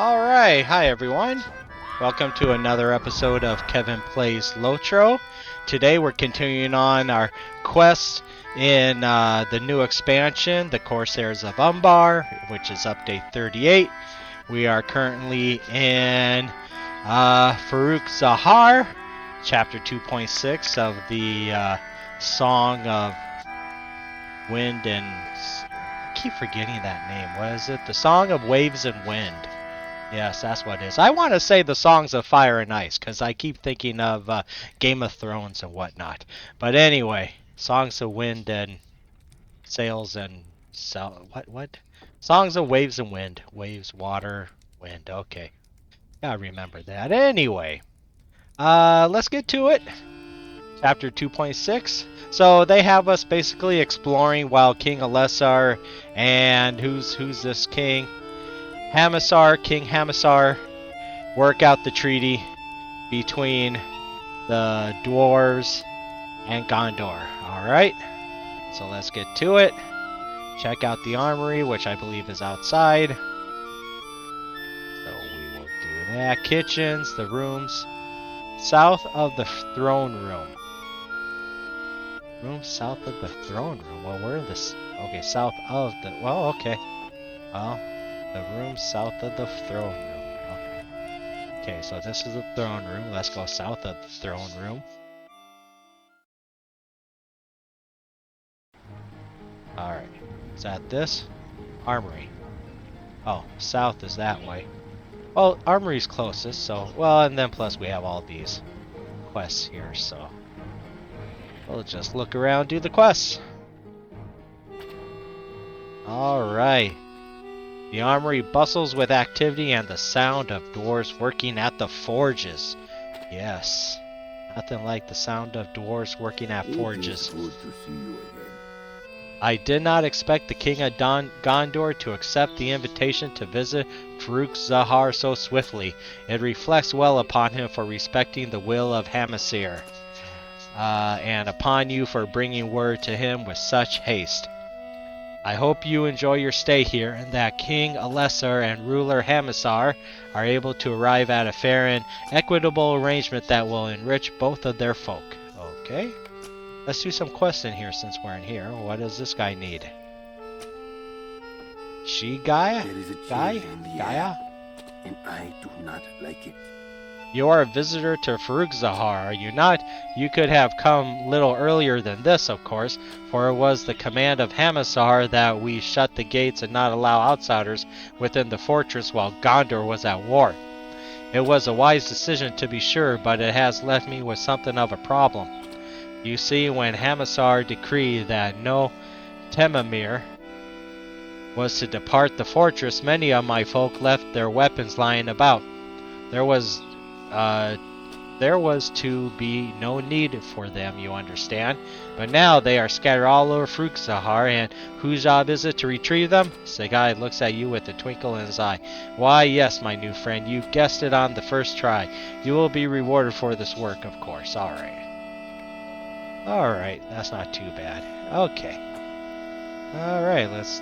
Alright, hi everyone. Welcome to another episode of Kevin Plays LOTRO. Today we're continuing on our quest in the new expansion, the Corsairs of Umbar, which is update 38. We are currently in Furukzahar, chapter 2.6 of the Song of Wind and... I keep forgetting that name. What is it? The Song of Waves and Wind. Yes, that's what it is. I want to say the Songs of Fire and Ice, because I keep thinking of Game of Thrones and whatnot. But anyway, Songs of Wind and Sails and... What? Songs of Waves and Wind. Waves, water, wind. Okay. Gotta remember that. Anyway, let's get to it. Chapter 2.6. So they have us basically exploring while King Alessar and... Who's this king? King Hamassar, work out the treaty between the Dwarves and Gondor. Alright, so let's get to it. Check out the armory, which I believe is outside. So we will do that. Kitchens, the rooms. South of the throne room. Room south of the throne room. Well, we're in this. Okay, south of the. Well, okay. Well. The room south of the throne room. Okay, so this is the throne room. Let's go south of the throne room. Alright. Is that this? Armory. Oh, south is that way. Well, armory's closest, so... Well, and then plus we have all these quests here, so... We'll just look around, do the quests. Alright. The armory bustles with activity and the sound of dwarves working at the forges. Yes. Nothing like the sound of dwarves working at forges. It is good to see you again. I did not expect the king of Gondor to accept the invitation to visit Furukzahar so swiftly. It reflects well upon him for respecting the will of Hamassar, and upon you for bringing word to him with such haste. I hope you enjoy your stay here, and that King Alessar and ruler Hamassar are able to arrive at a fair and equitable arrangement that will enrich both of their folk. Okay. Let's do some quests in here since we're in here. What does this guy need? Gaia? There is a Guy? change in the Gaia? air, and I do not like it. You are a visitor to Furukzahar, are you not? You could have come little earlier than this, of course, for it was the command of Hamassar that we shut the gates and not allow outsiders within the fortress while Gondor was at war. It was a wise decision to be sure, but it has left me with something of a problem. You see, when Hamassar decreed that no Temamir was to depart the fortress, many of my folk left their weapons lying about. There was to be no need for them, you understand. But now they are scattered all over Furukzahar, and whose job is it to retrieve them? Sagai looks at you with a twinkle in his eye. Why, yes, my new friend, you guessed it on the first try. You will be rewarded for this work, of course. Alright. Alright, that's not too bad. Okay. Alright, let's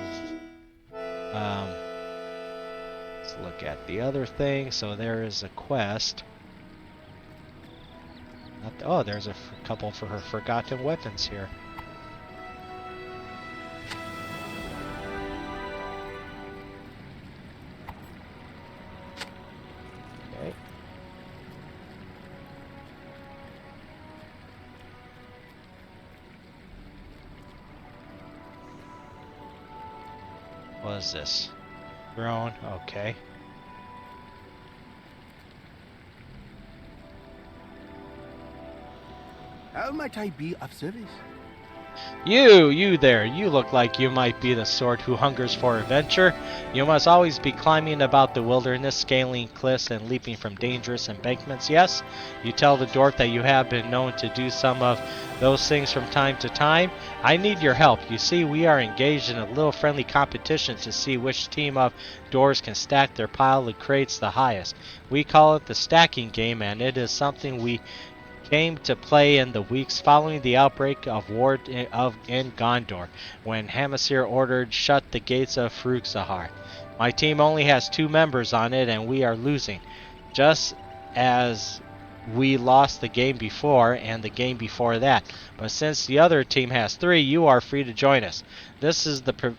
look at the other thing. So there is a quest. Oh, there's a couple for her forgotten weapons here. Okay. What is this? Throne, okay. How might I be of service? You there, you look like you might be the sort who hungers for adventure. You must always be climbing about the wilderness, scaling cliffs and leaping from dangerous embankments, yes? You tell the dwarf that you have been known to do some of those things from time to time. I need your help. You see, we are engaged in a little friendly competition to see which team of dwarves can stack their pile of crates the highest. We call it the stacking game, and it is something we came to play in the weeks following the outbreak of war in Gondor, when Hamassar ordered shut the gates of Furukzahar. My team only has 2 members on it, and we are losing. Just as we lost the game before and the game before that. But since the other team has 3, you are free to join us. This is the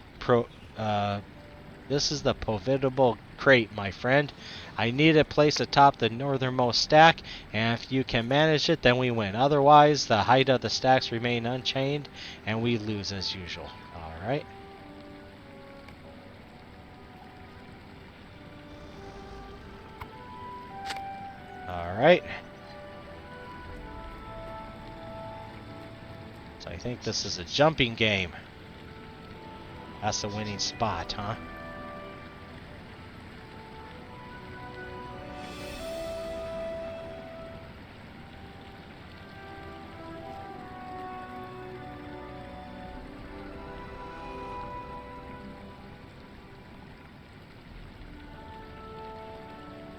this is the profitable crate, my friend. I need a place atop the northernmost stack, and if you can manage it, then we win. Otherwise, the height of the stacks remain unchanged, and we lose as usual. Alright. Alright. So I think this is a jumping game. That's the winning spot, huh?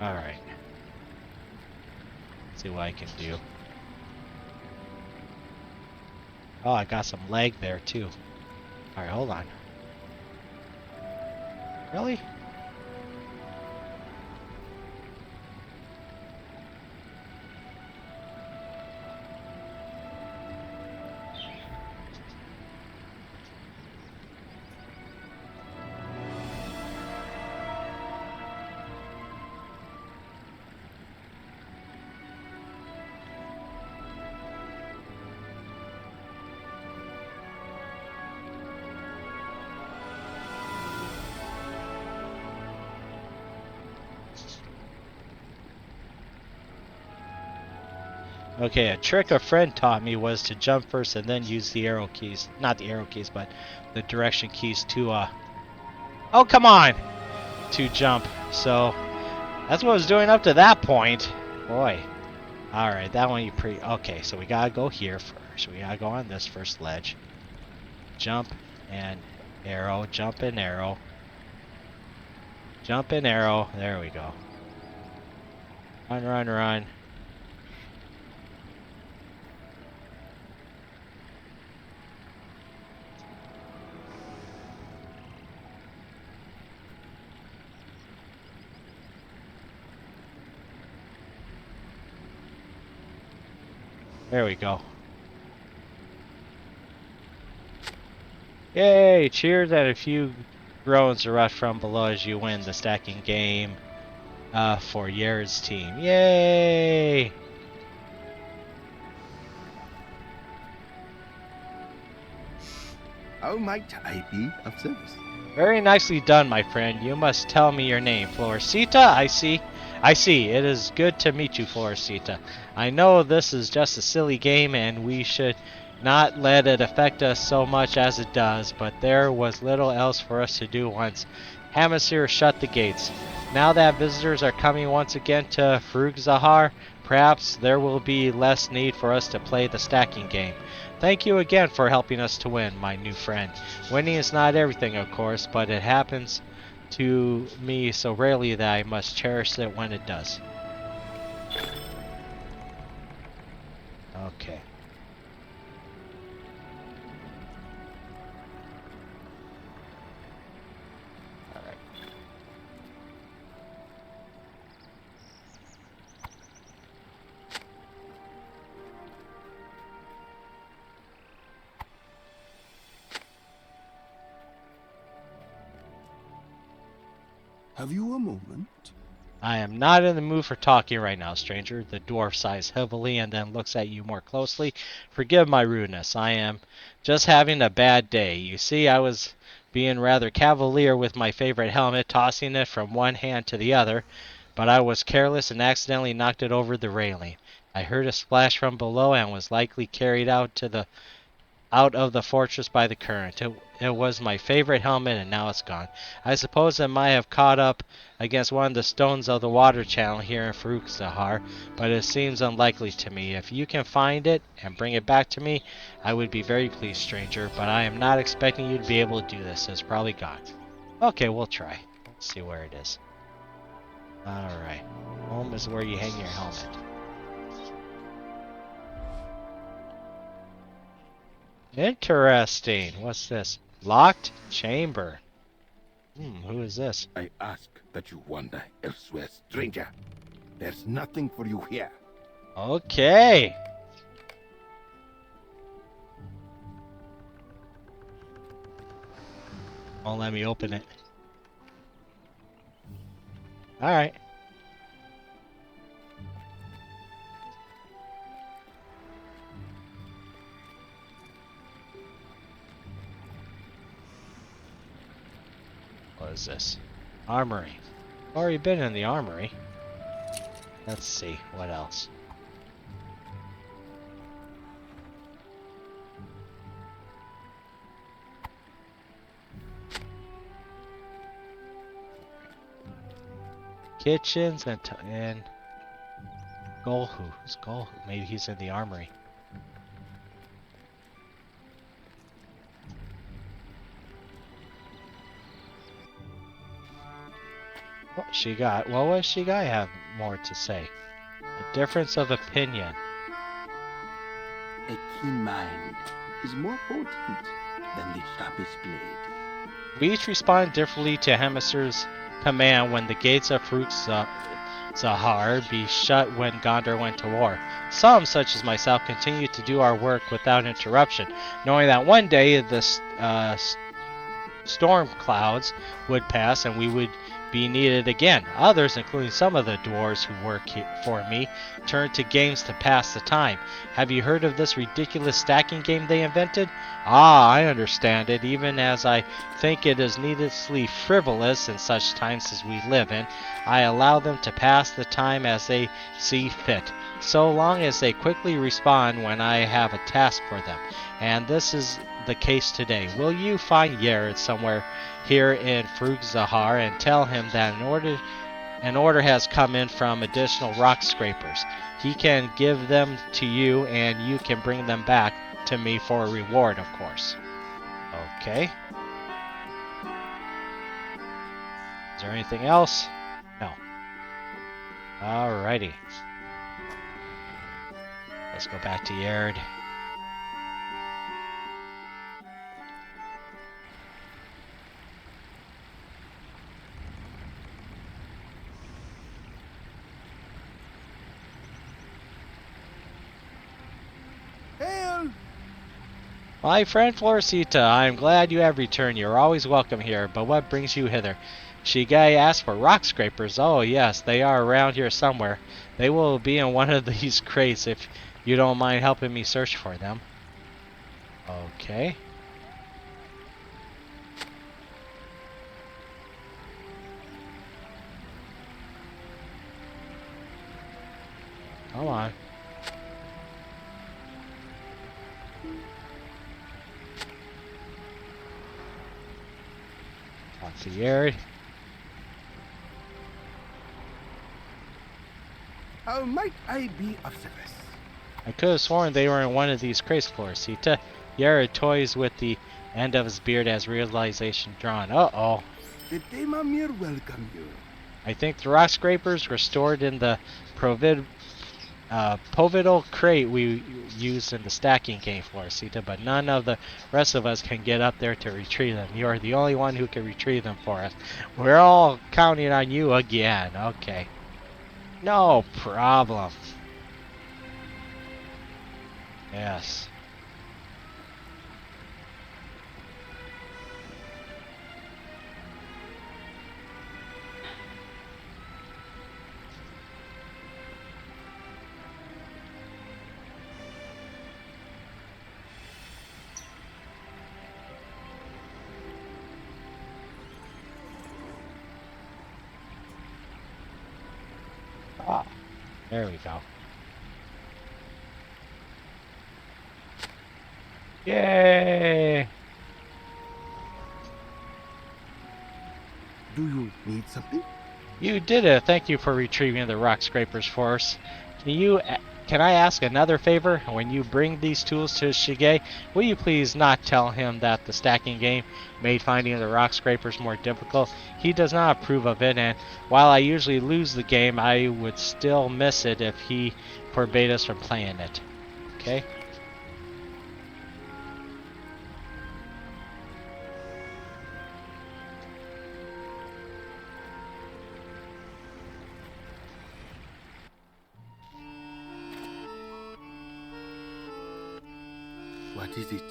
Alright. See what I can do. Oh, I got some lag there too. Alright, hold on. Really? Okay, a trick a friend taught me was to jump first and then use the arrow keys. Not the arrow keys, but the direction keys to, oh, come on! To jump. So, that's what I was doing up to that point. Boy. Alright, that one you okay, so we gotta go here first. We gotta go on this first ledge. Jump and arrow. Jump and arrow. Jump and arrow. There we go. Run, run, run. There we go. Yay! Cheers and a few groans erupt from below as you win the stacking game for Yerd's team. Yay! How might I be of service? Very nicely done, my friend. You must tell me your name. Floresita, I see. I see. It is good to meet you, Floresita. I know this is just a silly game and we should not let it affect us so much as it does, but there was little else for us to do once Hamasir shut the gates. Now that visitors are coming once again to Furukzahar, perhaps there will be less need for us to play the stacking game. Thank you again for helping us to win, my new friend. Winning is not everything, of course, but it happens to me so rarely that I must cherish it when it does. Okay. Alright. Have you a moment? I am not in the mood for talking right now, stranger. The dwarf sighs heavily and then looks at you more closely. Forgive my rudeness. I am just having a bad day. You see, I was being rather cavalier with my favorite helmet, tossing it from one hand to the other, but I was careless and accidentally knocked it over the railing. I heard a splash from below and was likely carried out of the fortress by the current. It was my favorite helmet and now it's gone. I suppose it might have caught up against one of the stones of the water channel here in Furukzahar, but it seems unlikely to me. If you can find it and bring it back to me, I would be very pleased, stranger, but I am not expecting you to be able to do this. It's probably gone. Okay, we'll try. Let's see where it is. Alright. Home is where you hang your helmet. Interesting. What's this? Locked chamber. Who is this? I ask that you wander elsewhere, stranger. There's nothing for you here. Okay. Won't let me open it. Alright. What is this? Armory. Already been in the armory. Let's see, what else? Kitchens and Golhu. Who's Golhu? Maybe he's in the armory. What does she got have more to say? A difference of opinion. A keen mind is more potent than the sharpest blade. We each respond differently to Hemiser's command when the gates of Furukzahar be shut when Gondor went to war. Some, such as myself, continue to do our work without interruption, knowing that one day the storm clouds would pass and we would be needed again. Others, including some of the dwarves who work for me, turn to games to pass the time. Have you heard of this ridiculous stacking game they invented? Ah, I understand it, even as I think it is needlessly frivolous in such times as we live in. I allow them to pass the time as they see fit, so long as they quickly respond when I have a task for them. And this is the case today. Will you find Yared somewhere here in Furukzahar and tell him that an order has come in from additional rock scrapers. He can give them to you and you can bring them back to me for a reward, of course. Okay. Is there anything else? No. Alrighty. Let's go back to Yared. My friend Florcita, I am glad you have returned. You are always welcome here, but what brings you hither? Shigai asked for rock scrapers. Oh yes, they are around here somewhere. They will be in one of these crates if you don't mind helping me search for them. Okay. Come on. Lots of Yared. How might I be of service? I could have sworn they were in one of these crates, Florcita. Yared toys with the end of his beard as realization drawn. Uh-oh. The Demamir welcome you. I think the rock scrapers were stored in the Povidal crate we used in the stacking game, Florcita, but none of the rest of us can get up there to retrieve them. You are the only one who can retrieve them for us. We're all counting on you again. Okay. No problem. Yes. Ah, there we go. Yay! Do you need something? You did it. Thank you for retrieving the rock scrapers for us. Can I ask another favor? When you bring these tools to Shige, will you please not tell him that the stacking game made finding the rock scrapers more difficult? He does not approve of it, and while I usually lose the game, I would still miss it if he forbade us from playing it. Okay? What is it?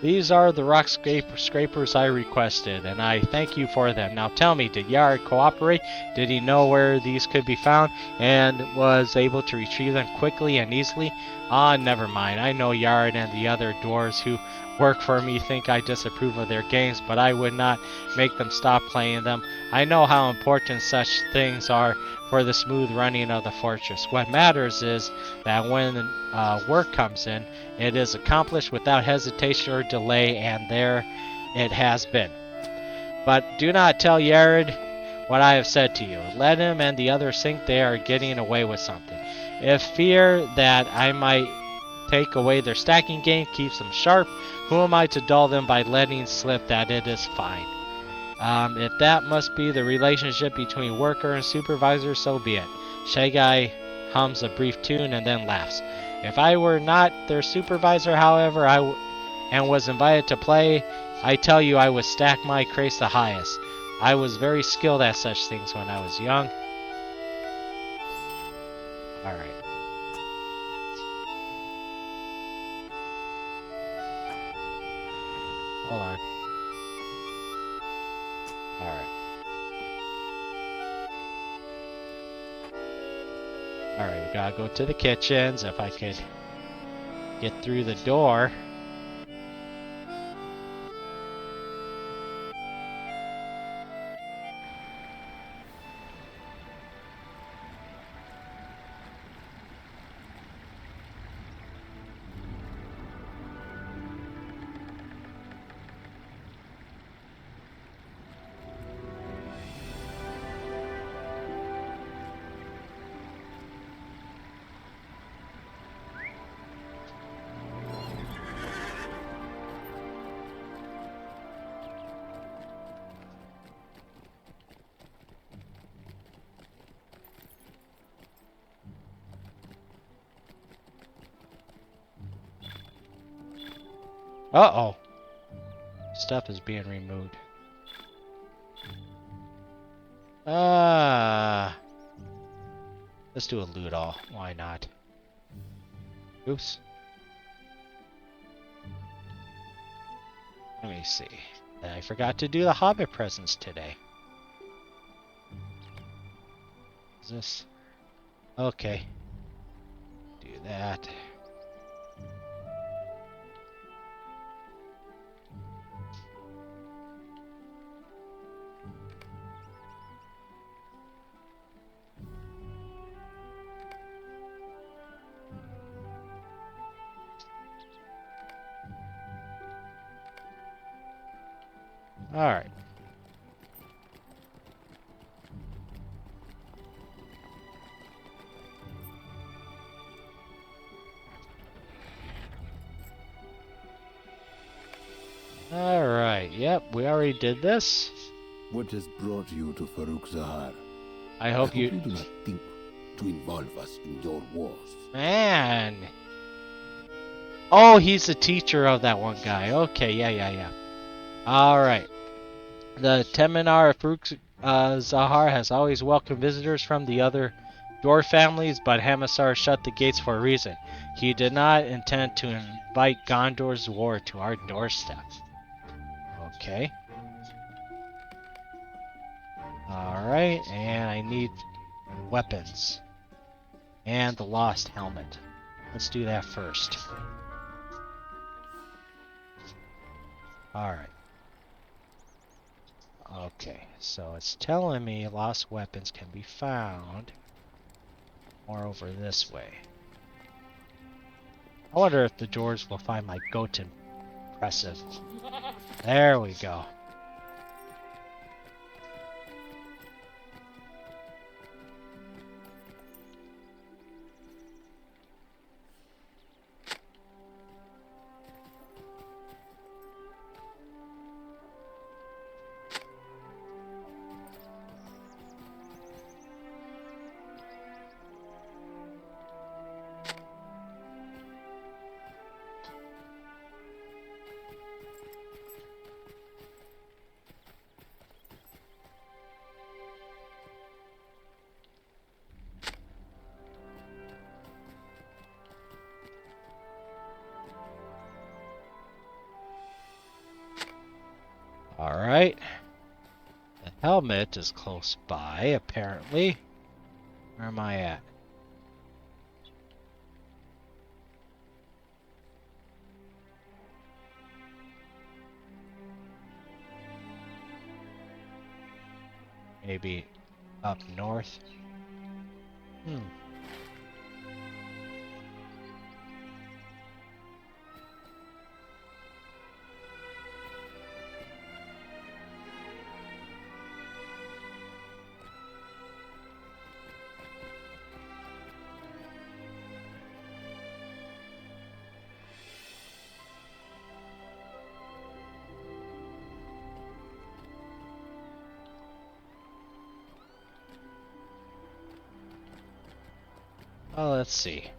These are the rock scrapers I requested, and I thank you for them. Now tell me, did Yard cooperate? Did he know where these could be found, and was able to retrieve them quickly and easily? Ah, never mind. I know Yard and the other dwarves who work for me think I disapprove of their games, but I would not make them stop playing them. I know how important such things are for the smooth running of the fortress. What matters is that when work comes in, it is accomplished without hesitation or delay, and there it has been. But do not tell Yared what I have said to you. Let him and the others think they are getting away with something. If fear that I might take away their stacking game keeps them sharp, who am I to dull them by letting slip that it is fine? If that must be the relationship between worker and supervisor, so be it. Shagai hums a brief tune and then laughs. If I were not their supervisor, however, and was invited to play, I tell you I would stack my crates the highest. I was very skilled at such things when I was young. Alright. Hold on. Alright. Alright, we gotta go to the kitchens. If I could get through the door. Uh-oh. Stuff is being removed. Let's do a loot all. Why not? Oops. Let me see. I forgot to do the Hobbit presents today. Is this? Okay. Do that. Alright. Alright, yep, we already did this. What has brought you to Furukzahar? I hope you... do not think to involve us in your wars. Man! Oh, he's the teacher of that one guy. Okay, yeah. Alright. The Teminar of Furukzahar has always welcomed visitors from the other dwarf families, but Hamassar shut the gates for a reason. He did not intend to invite Gondor's war to our doorstep. Okay. Alright, and I need weapons. And the lost helmet. Let's do that first. Alright. Okay, so it's telling me lost weapons can be found more over this way. I wonder if the dwarves will find my goat impressive. There we go. Alright. The helmet is close by, apparently. Where am I at? Maybe up north? Oh, let's see.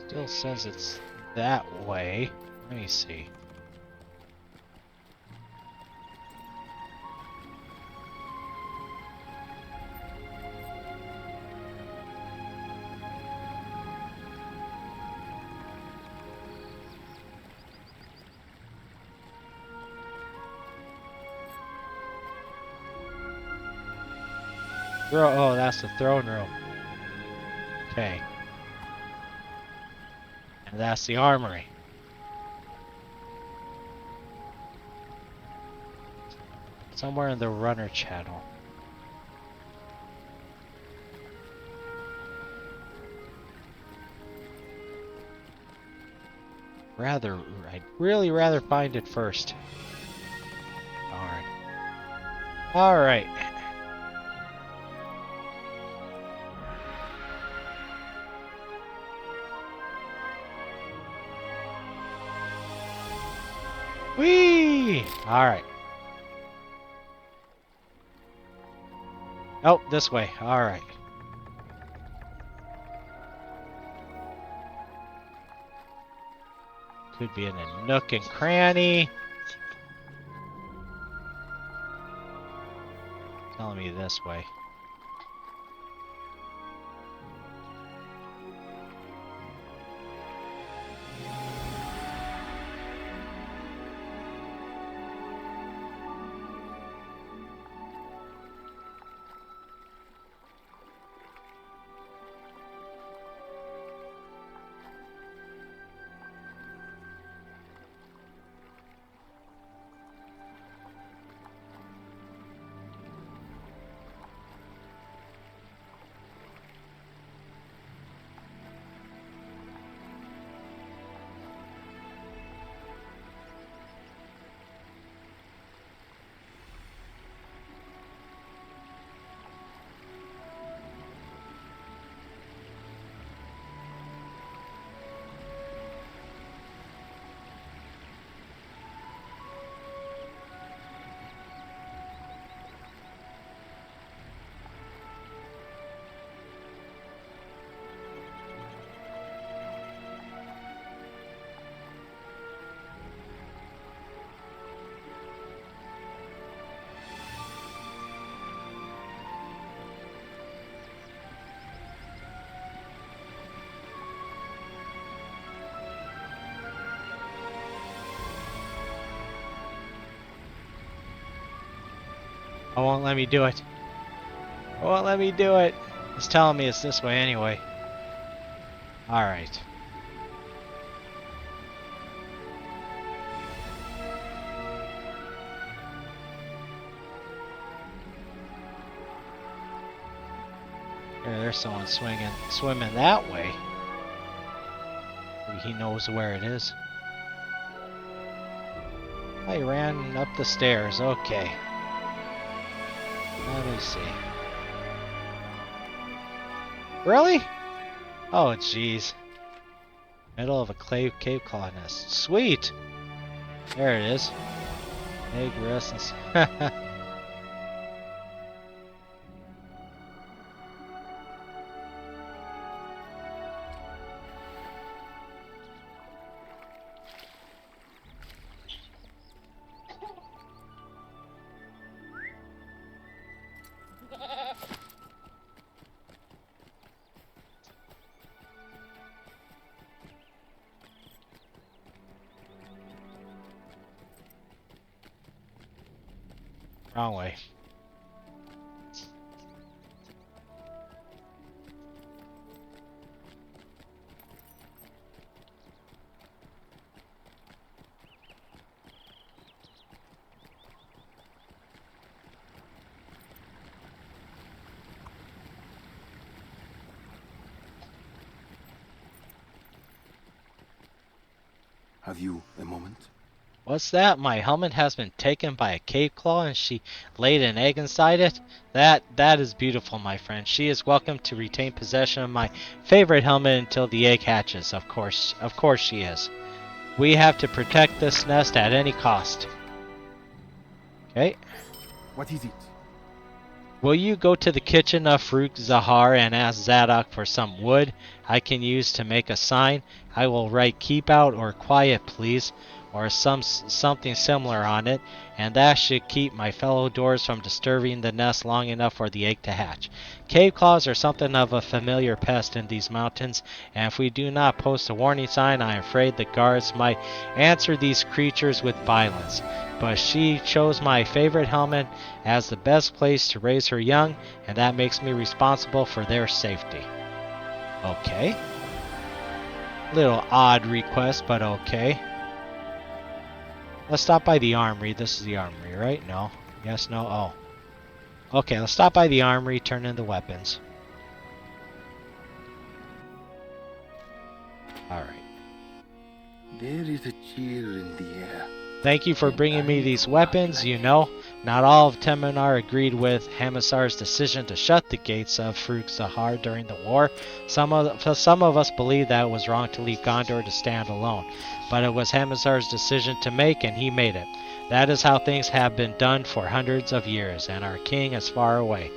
Still says it's that way. Let me see. Oh, that's the throne room. Okay. And that's the armory. Somewhere in the runner channel. I'd really rather find it first. Darn. Alright. Whee! Alright. Oh, this way. Alright. Could be in a nook and cranny. Telling me this way. It won't let me do it. It won't let me do it. It's telling me it's this way anyway. Alright. There's someone swimming that way. Maybe he knows where it is. Oh, he ran up the stairs. Okay. Let me see. Really? Oh, jeez. Middle of a cave claw nest. Sweet! There it is. Egg rests. Wrong way. Have you a moment? What's that? My helmet has been taken by a cave claw and she laid an egg inside it? That is beautiful, my friend. She is welcome to retain possession of my favorite helmet until the egg hatches. Of course she is. We have to protect this nest at any cost. Okay. What is it? Will you go to the kitchen of Furukzahar and ask Zadok for some wood I can use to make a sign? I will write keep out or quiet please, or something similar on it, and that should keep my fellow dwarves from disturbing the nest long enough for the egg to hatch. Cave claws are something of a familiar pest in these mountains, and if we do not post a warning sign, I am afraid the guards might answer these creatures with violence. But she chose my favorite helmet as the best place to raise her young, and that makes me responsible for their safety. Okay. Little odd request, but okay. Let's stop by the armory. This is the armory, right? No. Yes, no. Oh. Okay, let's stop by the armory, turn in the weapons. Alright. There is a chill in the air. Thank you for bringing me these weapons. You know, not all of Temenar agreed with Hamisar's decision to shut the gates of Furukzahar during the war. Some of us believe that it was wrong to leave Gondor to stand alone, but it was Hamisar's decision to make, and he made it. That is how things have been done for hundreds of years, and our king is far away.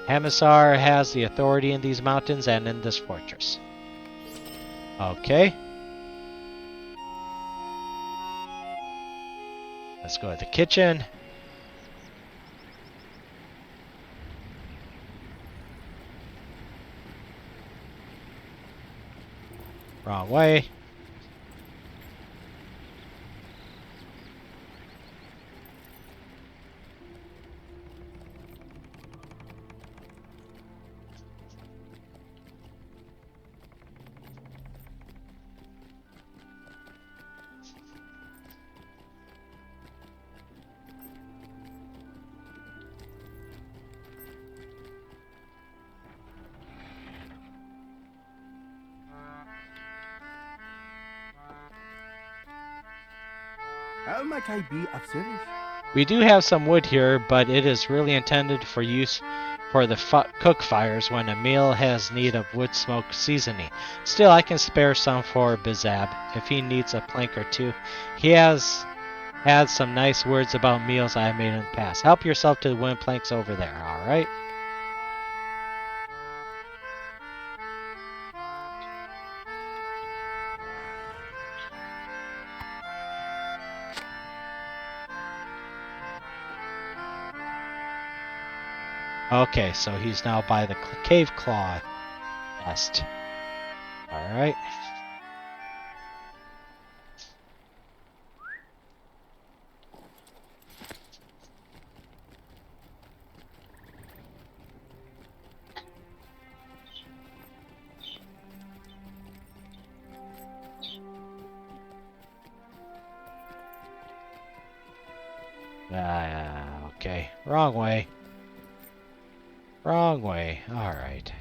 Hamisar has the authority in these mountains and in this fortress. Okay. Let's go to the kitchen. Wrong way. How might I be of service? We do have some wood here, but it is really intended for use for the cook fires when a meal has need of wood smoke seasoning. Still, I can spare some for Bizab if he needs a plank or two. He has had some nice words about meals I have made in the past. Help yourself to the wooden planks over there, alright? Okay, so he's now by the cave claw nest. Alright. Okay. Wrong way. Wrong way. Alright.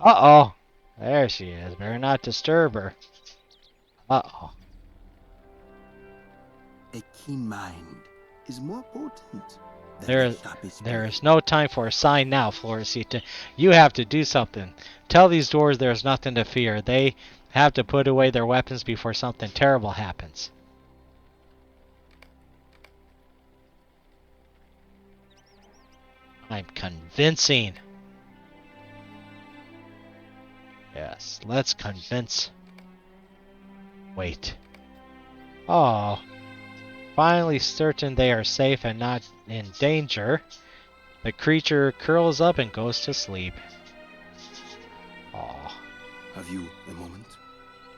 Uh-oh. There she is. Better not disturb her. Uh-oh. A keen mind is more potent than There, the sharpest there blade. is no time for a sign now, Floricita. You have to do something. Tell these dwarves there's nothing to fear. They have to put away their weapons before something terrible happens. I'm convincing. Yes, let's convince. Wait. Oh. Finally certain they are safe and not in danger, the creature curls up and goes to sleep. Oh. Have you a moment?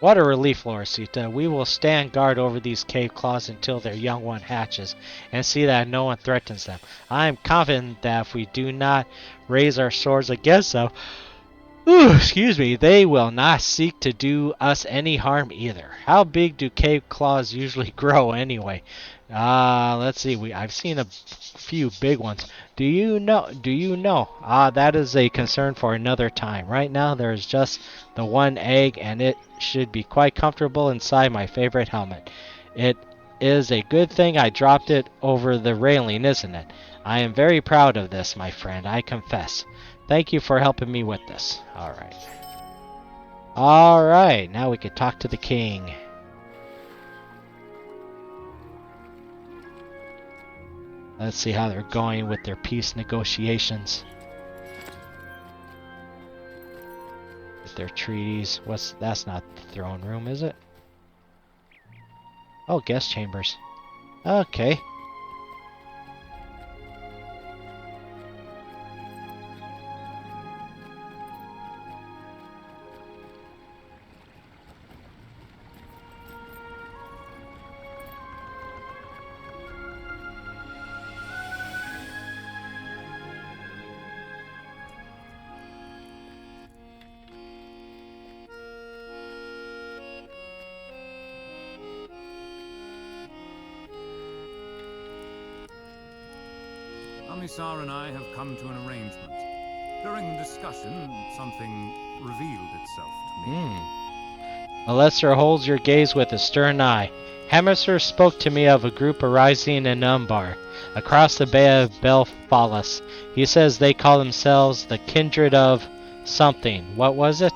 What a relief, Floricita. We will stand guard over these cave claws until their young one hatches, and see that no one threatens them. I am confident that if we do not raise our swords against them, excuse me, they will not seek to do us any harm either. How big do cave claws usually grow anyway? Let's see. I've seen a few big ones. Do you know? That is a concern for another time. Right now, there's just the one egg, and it should be quite comfortable inside my favorite helmet. It is a good thing I dropped it over the railing, isn't it? I am very proud of this, my friend, I confess. Thank you for helping me with this. Alright. Alright, now we can talk to the king. Let's see how they're going with their peace negotiations. With their treaties. That's not the throne room, is it? Oh, guest chambers. Okay. Amisar and I have come to an arrangement. During the discussion, something revealed itself to me. Alessar holds your gaze with a stern eye. Hemister spoke to me of a group arising in Umbar, across the Bay of Belfalis. He says they call themselves the Kindred of something. What was it?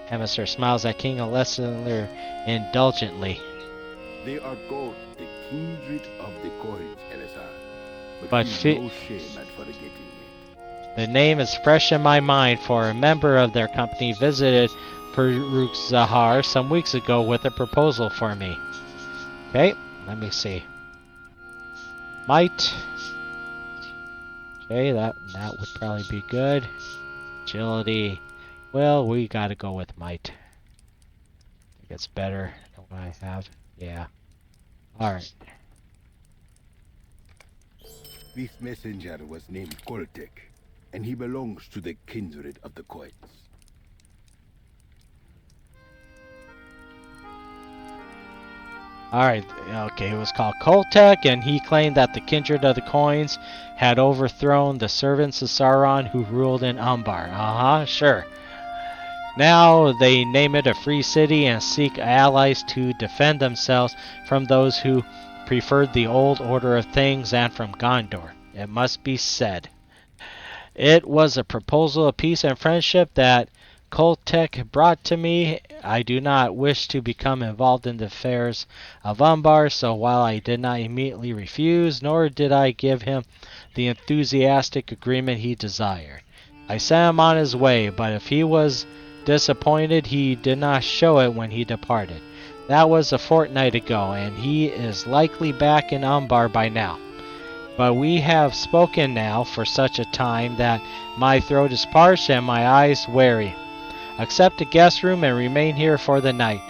Hemister smiles at King Alessar indulgently. They are called the kindred of the coins, Elazar. But feel no shame at forgetting it. The name is fresh in my mind, for a member of their company visited Furukzahar some weeks ago with a proposal for me. Okay, let me see. Might. Okay, that would probably be good. Agility. Well, we gotta go with might. I think it's better than what I have. Yeah. Alright. This messenger was named Kholtekh, and he belongs to the kindred of the coins. Alright, okay, it was called Kholtekh, and he claimed that the kindred of the coins had overthrown the servants of Sauron who ruled in Umbar. Sure. Now they name it a free city and seek allies to defend themselves from those who preferred the old order of things and from Gondor. It must be said. It was a proposal of peace and friendship that Kholtekh brought to me. I do not wish to become involved in the affairs of Umbar, so while I did not immediately refuse, nor did I give him the enthusiastic agreement he desired, I sent him on his way, but if he was disappointed, he did not show it when he departed. That was a fortnight ago, and he is likely back in Umbar by now. But we have spoken now for such a time that my throat is parched and my eyes weary. Accept a guest room and remain here for the night.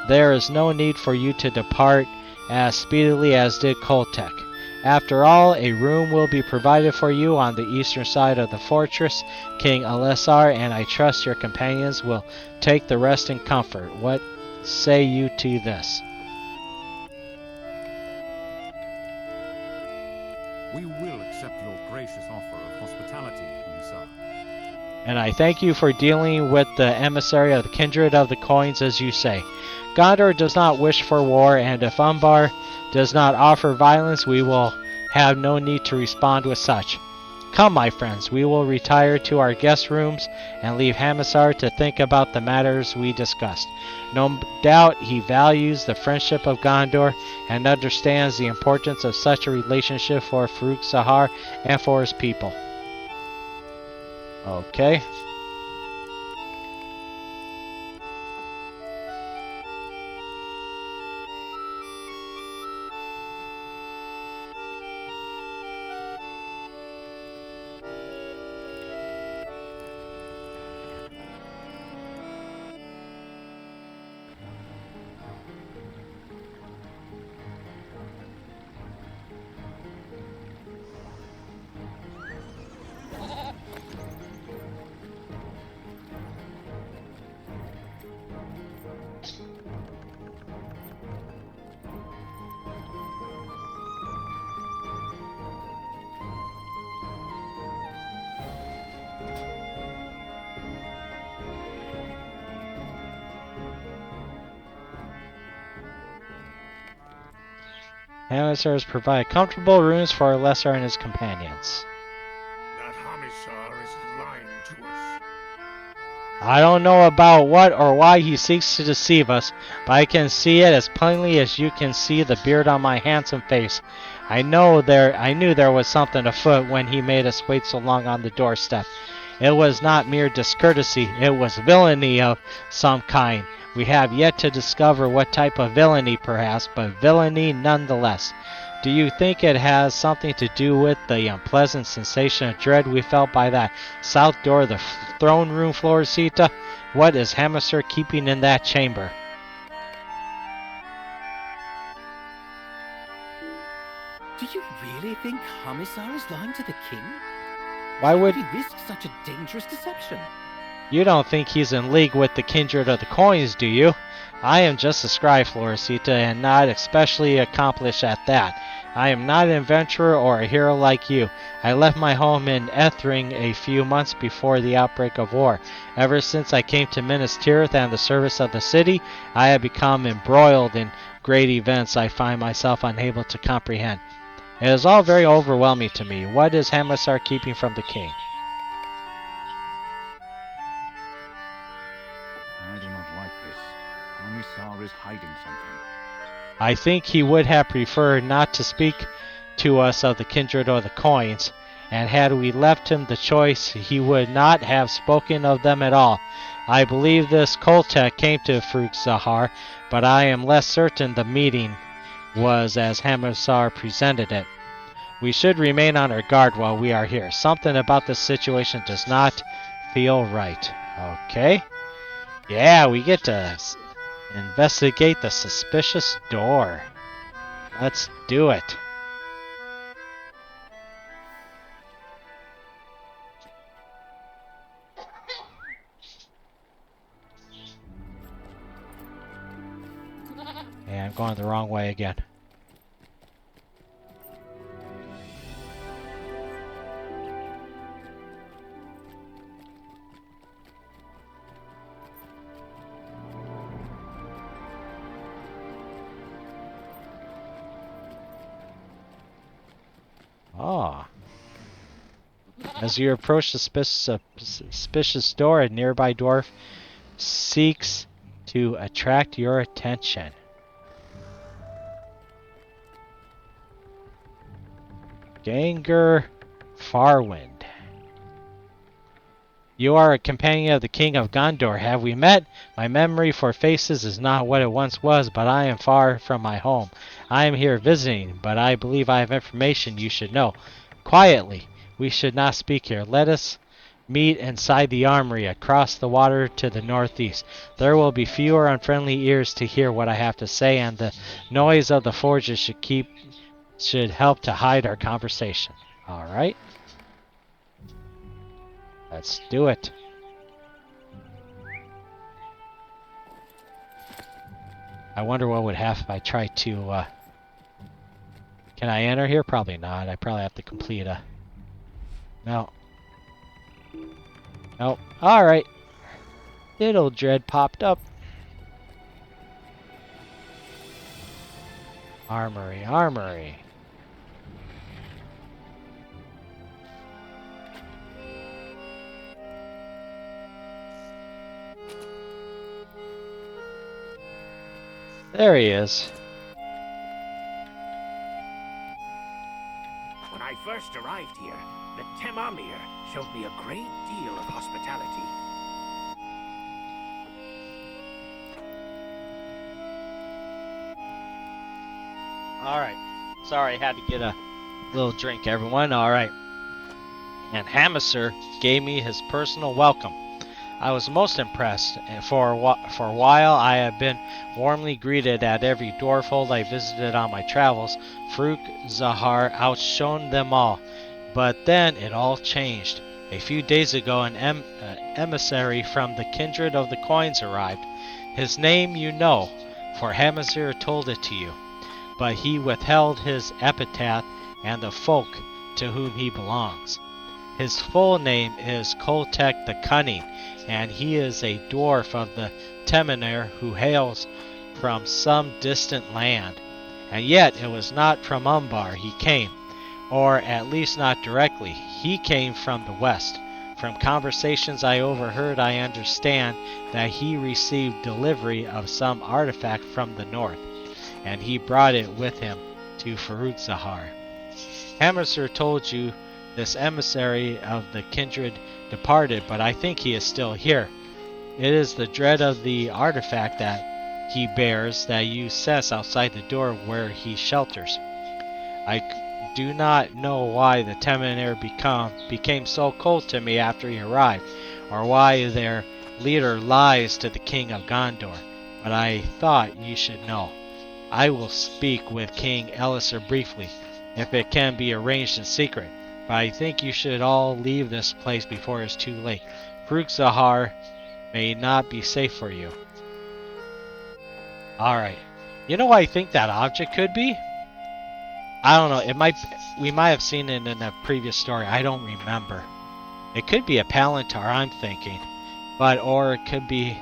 There is no need for you to depart as speedily as did Kholtekh. After all, a room will be provided for you on the eastern side of the fortress, King Alessar, and I trust your companions will take the rest in comfort. What say you to this? We will accept your gracious offer of hospitality, And I thank you for dealing with the emissary of the kindred of the coins as you say. Gondor does not wish for war, and if Umbar does not offer violence, we will have no need to respond with such. Come, my friends, we will retire to our guest rooms and leave Hamisar to think about the matters we discussed. No doubt he values the friendship of Gondor and understands the importance of such a relationship for Furukzahar and for his people. Okay. Hamisars provide comfortable rooms for Lesser and his companions. That Hamisar is lying to us. I don't know about what or why he seeks to deceive us, but I can see it as plainly as you can see the beard on my handsome face. I knew there was something afoot when he made us wait so long on the doorstep. It was not mere discourtesy, it was villainy of some kind. We have yet to discover what type of villainy, perhaps, but villainy nonetheless. Do you think it has something to do with the unpleasant sensation of dread we felt by that south door of the throne room, Florisita? What is Hamisar keeping in that chamber? Do you really think Hamisar is lying to the king? Why would he risk such a dangerous deception? You don't think he's in league with the kindred of the coins, do you? I am just a scribe, Florisita, and not especially accomplished at that. I am not an adventurer or a hero like you. I left my home in Ethring a few months before the outbreak of war. Ever since I came to Minas Tirith and the service of the city, I have become embroiled in great events I find myself unable to comprehend. It is all very overwhelming to me. What is Hamisar keeping from the king? I do not like this. Hamisar is hiding something. I think he would have preferred not to speak to us of the kindred or the coins, and had we left him the choice, he would not have spoken of them at all. I believe this Kholtekh came to Furukzahar, but I am less certain the meeting was as Hamisar presented it. We should remain on our guard while we are here. Something about this situation does not feel right. Okay. Yeah, we get to investigate the suspicious door. Let's do it. Yeah, I'm going the wrong way again. Ah. As you approach the suspicious door, a nearby dwarf seeks to attract your attention. Ganger Farwind. You are a companion of the King of Gondor. Have we met? My memory for faces is not what it once was, but I am far from my home. I am here visiting, but I believe I have information you should know. Quietly. We should not speak here. Let us meet inside the armory across the water to the northeast. There will be fewer unfriendly ears to hear what I have to say, and the noise of the forges should help to hide our conversation. All right. Let's do it. I wonder what would happen if I try to, Can I enter here? Probably not. I probably have to complete a... No. Nope. Alright. Little Dread popped up. Armory, armory. There he is. When I first arrived here, the Temamir showed me a great deal of hospitality. Alright. Sorry, I had to get a little drink, everyone. Alright. And Hamiser gave me his personal welcome. I was most impressed, and for a while I have been warmly greeted at every dwarfhold I visited on my travels. Furukzahar outshone them all. But then it all changed. A few days ago an emissary from the kindred of the coins arrived. His name you know, for Hamiser told it to you. But he withheld his epithet and the folk to whom he belongs. His full name is Kholtekh the Cunning, and he is a dwarf of the Temamir who hails from some distant land. And yet it was not from Umbar he came, or at least not directly. He came from the west. From conversations I overheard, I understand that he received delivery of some artifact from the north, and he brought it with him to Furukzahar. Hamiser told you this emissary of the kindred departed, but I think he is still here. It is the dread of the artifact that he bears that you sense outside the door where he shelters. I do not know why the Temamir became so cold to me after he arrived, or why their leader lies to the king of Gondor, but I thought you should know. I will speak with King Elisar briefly, if it can be arranged in secret, but I think you should all leave this place before it's too late. Furukzahar may not be safe for you. Alright. You know what I think that object could be? I don't know. We might have seen it in a previous story. I don't remember. It could be a palantir, I'm thinking. Or it could be...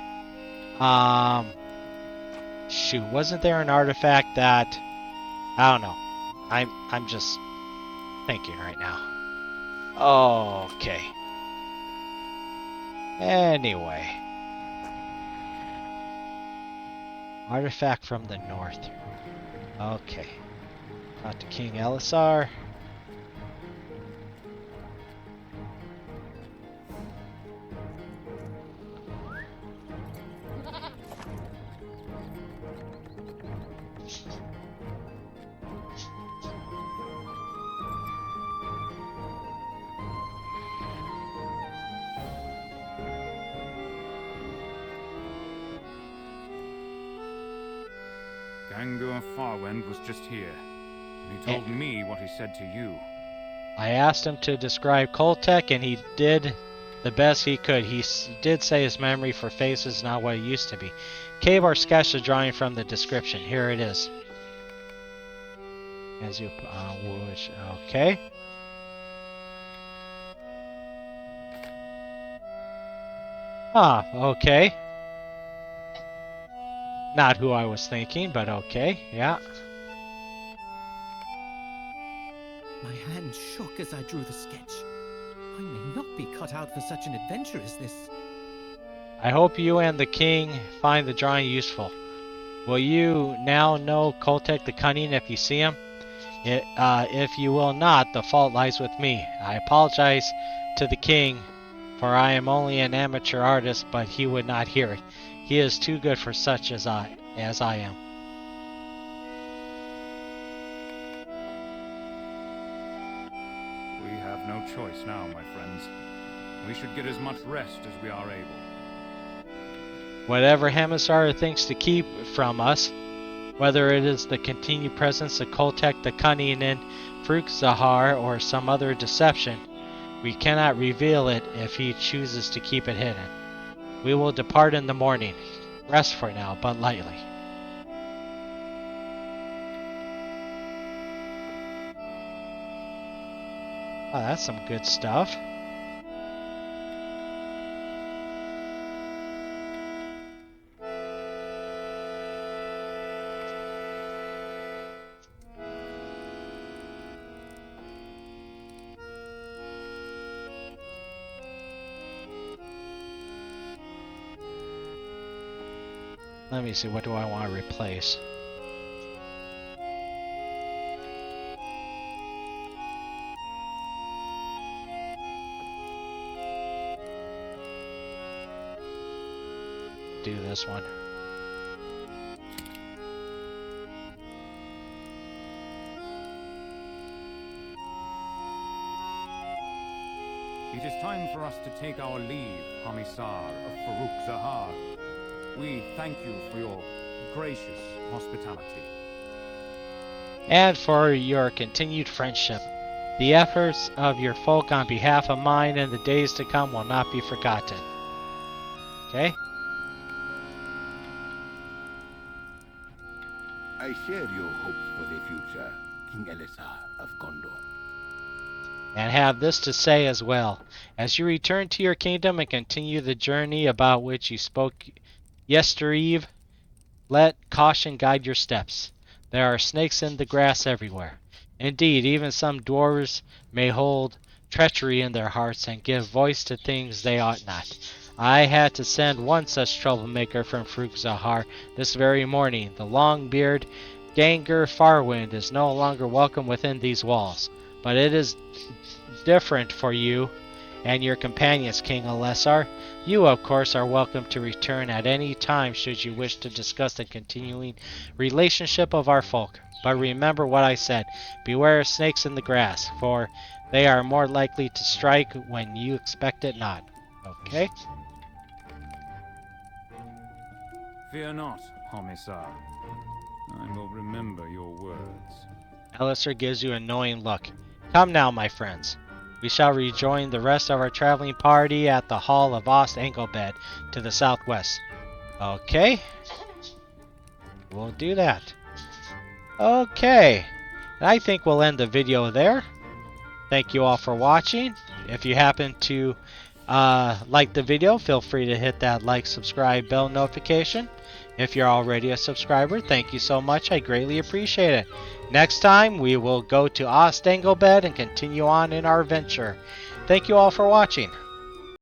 Shoot, wasn't there an artifact that... I don't know. I'm just thinking right now. Okay. Anyway. Artifact from the north. Okay. Talk to King Elisar. Gangur Farwend was just here, and he told me what he said to you. I asked him to describe Kholtekh, and he did the best he could. He did say his memory for faces is not what it used to be. Kavar sketched a drawing from the description. Here it is. As you wish. Okay. Okay. Not who I was thinking, but okay, yeah. My hand shook as I drew the sketch. I may not be cut out for such an adventure as this. I hope you and the king find the drawing useful. Will you now know Kholtekh the Cunning if you see him? If you will not, the fault lies with me. I apologize to the king, for I am only an amateur artist, but he would not hear it. He is too good for such as I am. We have no choice now, my friends. We should get as much rest as we are able. Whatever Hamisar thinks to keep from us, whether it is the continued presence of Kholtekh the Cunning in Furukzahar or some other deception, we cannot reveal it if he chooses to keep it hidden. We will depart in the morning. Rest for now, but lightly. Oh, that's some good stuff. Let me see, what do I want to replace? Do this one. It is time for us to take our leave, Commissar of Furukzahar. We thank you for your gracious hospitality. And for your continued friendship. The efforts of your folk on behalf of mine in the days to come will not be forgotten. Okay? I share your hopes for the future, King Elisar of Gondor. And have this to say as well. As you return to your kingdom and continue the journey about which you spoke yestereve, let caution guide your steps. There are snakes in the grass everywhere. Indeed, even some dwarves may hold treachery in their hearts and give voice to things they ought not. I had to send one such troublemaker from Furukzahar this very morning. The long-bearded Ganger Farwind is no longer welcome within these walls. But it is different for you and your companions, King Elisar. You, of course, are welcome to return at any time should you wish to discuss the continuing relationship of our folk. But remember what I said. Beware of snakes in the grass, for they are more likely to strike when you expect it not. Okay? Fear not, Commissar. I will remember your words. Elisar gives you a knowing look. Come now, my friends. We shall rejoin the rest of our traveling party at the Hall of Ost Engelbed to the southwest. Okay? We'll do that. Okay. I think we'll end the video there. Thank you all for watching. If you happen to like the video, feel free to hit that like, subscribe, bell notification. If you're already a subscriber, thank you so much. I greatly appreciate it. Next time, we will go to Ost Engelbed and continue on in our venture. Thank you all for watching.